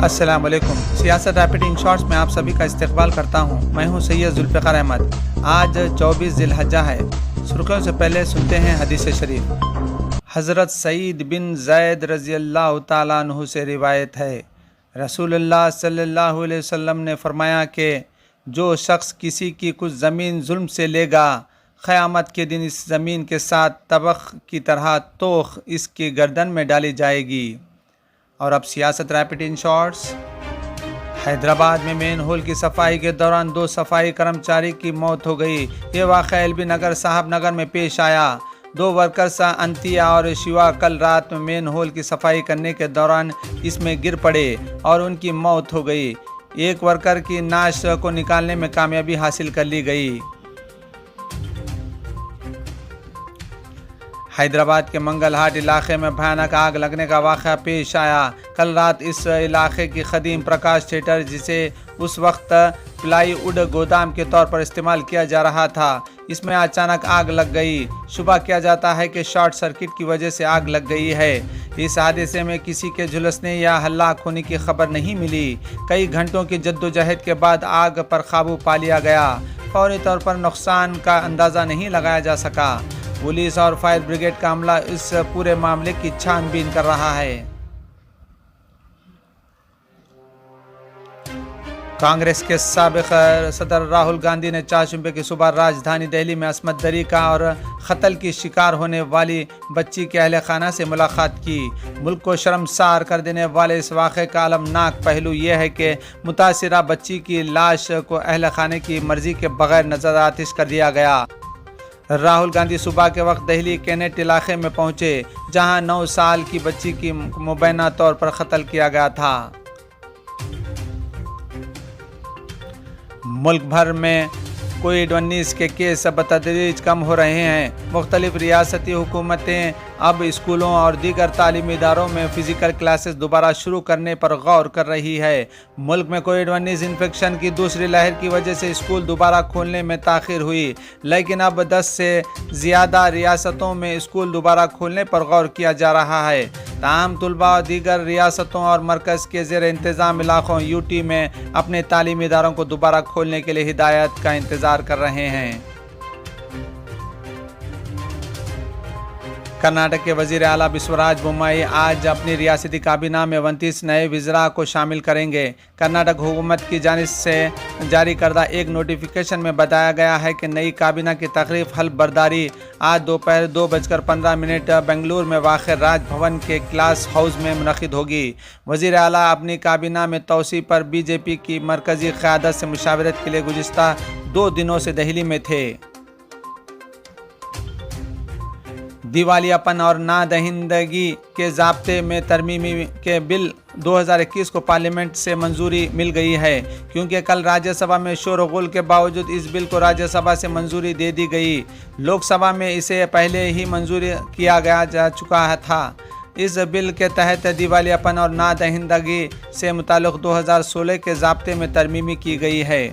अस्सलाम वालेकुम। सियासत रैपिड इन शॉर्ट्स में आप सभी का इस्तकबाल करता हूँ। मैं हूँ सैयद जुल्फ़िकार अहमद। आज 24 ज़िलहज्जा है। सुर्खियों से पहले सुनते हैं हदीस शरीफ। हज़रत सईद बिन ज़ैद रज़ियल्लाहु ताला अन्हु से रिवायत है, रसूलुल्लाह सल्लल्लाहु अलैहि वसल्लम ने फरमाया कि जो शख्स किसी की कुछ ज़मीन जुल्म से लेगा, क़यामत के दिन इस ज़मीन के साथ तबख़ की तरह तोख इसकी गर्दन में डाली जाएगी। और अब सियासत रैपिड इन शॉर्ट्स। हैदराबाद में मेन होल की सफाई के दौरान 2 सफाई कर्मचारी की मौत हो गई। ये वाक़या एलबी नगर साहब नगर में पेश आया। 2 वर्कर्स अंतिया और शिवा कल रात में मेन होल की सफाई करने के दौरान इसमें गिर पड़े और उनकी मौत हो गई। एक वर्कर की नाश को निकालने में कामयाबी हासिल कर ली गई। हैदराबाद के मंगलहाट इलाके में भयानक आग लगने का वाक़या पेश आया। कल रात इस इलाके की ख़दीम प्रकाश थिएटर, जिसे उस वक्त प्लाईवुड गोदाम के तौर पर इस्तेमाल किया जा रहा था, इसमें अचानक आग लग गई। शुबा किया जाता है कि शॉर्ट सर्किट की वजह से आग लग गई है। इस हादसे में किसी के झुलसने या हल्लाक होने की खबर नहीं मिली। कई घंटों की जद्दोजहद के बाद आग पर काबू पा लिया गया। फौरी तौर पर नुकसान का अंदाज़ा नहीं लगाया जा सका। पुलिस और फायर ब्रिगेड का अमला इस पूरे मामले की छानबीन कर रहा है। कांग्रेस के साबिक सदर राहुल गांधी ने 4 जुम्मे की सुबह राजधानी दिल्ली में असमत दरी का और कत्ल की शिकार होने वाली बच्ची के अहल खाना से मुलाकात की। मुल्क को शर्मसार कर देने वाले इस वाक़े का अलमनाक पहलू यह है कि मुतासिरा बच्ची की लाश को अहल खाने की मर्जी के बगैर नजर आतिश कर दिया गया। राहुल गांधी सुबह के वक्त दिल्ली केनेट इलाके में पहुंचे, जहां 9 साल की बच्ची की मुबैना तौर पर कत्ल किया गया था। मुल्क भर में कोविड-19 के केस बतदरीज कम हो रहे हैं। मुख्तलिफ रियासती हुकूमतें अब स्कूलों और दीगर तालीमी इदारों में फ़िज़िकल क्लासेस दोबारा शुरू करने पर गौर कर रही है। मुल्क में कोविड-19 इन्फेक्शन की दूसरी लहर की वजह से स्कूल दोबारा खोलने में ताख़ीर हुई, लेकिन अब 10 से ज़्यादा रियासतों में स्कूल दोबारा खोलने पर गौर किया जा रहा है। तमाम तुलबा दीगर रियासतों और मरकज़ के ज़ेर इंतज़ाम इलाक़ों यूटी में अपने तालीमी इदारों को दोबारा खोलने के लिए हिदायत का इंतज़ार कर रहे हैं। कर्नाटक के वज़ीर आला बिस्वराज बोम्मई आज अपनी रियासती काबीना में 29 नए वज़रा को शामिल करेंगे। कर्नाटक हुकूमत की जानिब से जारी करदा एक नोटिफिकेशन में बताया गया है कि नई काबीना की तकरीब हल्फ बर्दारी आज दोपहर 2:15 बेंगलुरु में वाक़ राजभवन के क्लास हाउस में मुनक़िद होगी। वज़ीर आला अपनी काबीना में तोसी पर बीजेपी की मरकज़ी क़यादत से मुशावरत के लिए गुज़िश्ता 2 दिनों से दिल्ली में थे। दिवालियापन और नादहिंदगी के ज़ाब्ते में तरमीमी के बिल 2021 को पार्लियामेंट से मंजूरी मिल गई है, क्योंकि कल राज्यसभा में शोर व गुल के बावजूद इस बिल को राज्यसभा से मंजूरी दे दी गई। लोकसभा में इसे पहले ही मंजूरी किया जा चुका था। इस बिल के तहत दिवालियापन और नादहिंदगी से मुताल्लिक़ 2016 के ज़ाब्ते में तरमीमी की गई है।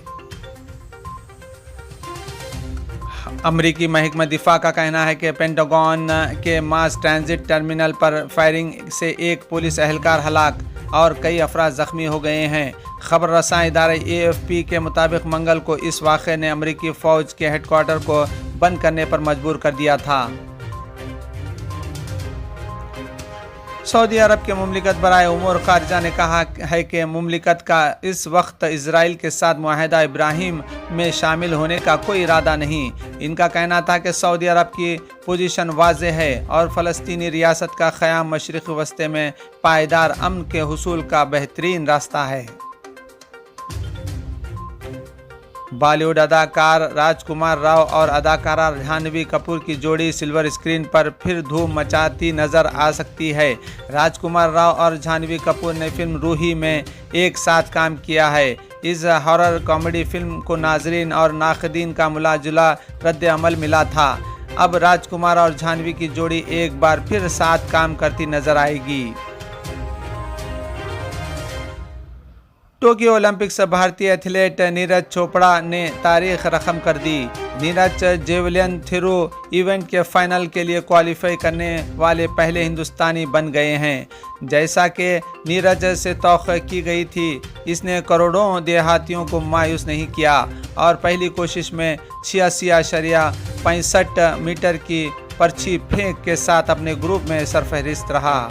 अमरीकी महकमा दिफा का कहना है कि पेंटागन के मास ट्रांजिट टर्मिनल पर फायरिंग से एक पुलिस एहलकार हलाक और कई अफराद ज़ख्मी हो गए हैं। खबर रसां इदारे AFP के मुताबिक मंगल को इस वाक़े ने अमरीकी फ़ौज के हेडक्वार्टर को बंद करने पर मजबूर कर दिया था। सऊदी अरब के मुमलिकत बराए उमूर ख़ारिजा ने कहा है कि मुमलिकत का इस वक्त इजराइल के साथ मुआहदा इब्राहिम में शामिल होने का कोई इरादा नहीं। इनका कहना था कि सऊदी अरब की पोजीशन वाज़ेह है और फ़लस्तीनी रियासत का क़याम मशरिक़ वस्ती में पायदार अमन के हुसूल का बेहतरीन रास्ता है। बॉलीवुड अदाकार राजकुमार राव और अदाकारा जाह्नवी कपूर की जोड़ी सिल्वर स्क्रीन पर फिर धूम मचाती नज़र आ सकती है। राजकुमार राव और जाह्नवी कपूर ने फिल्म रूही में एक साथ काम किया है। इस हॉरर कॉमेडी फिल्म को नाज़रीन और नाक़दीन का मिला-जुला रद्द अमल मिला था। अब राजकुमार और जाह्नवी की जोड़ी एक बार फिर साथ काम करती नज़र आएगी। टोक्यो ओलंपिक्स भारतीय एथलीट नीरज चोपड़ा ने तारीख रकम कर दी। नीरज जेवलिन थ्रो इवेंट के फाइनल के लिए क्वालिफाई करने वाले पहले हिंदुस्तानी बन गए हैं। जैसा कि नीरज से तौक़ा की गई थी, इसने करोड़ों देहातियों को मायूस नहीं किया और पहली कोशिश में 86.65 मीटर की पर्ची फेंक के साथ अपने ग्रुप में सरफहरिस्त रहा।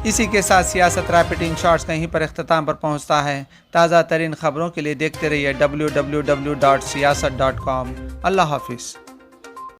इसी के साथ सियासत रैपिड इन शॉर्ट्स कहीं पर इख्तिताम पर पहुंचता है। ताज़ा तरीन खबरों के लिए देखते रहिए www.siyasat.com। अल्लाह हाफिज़।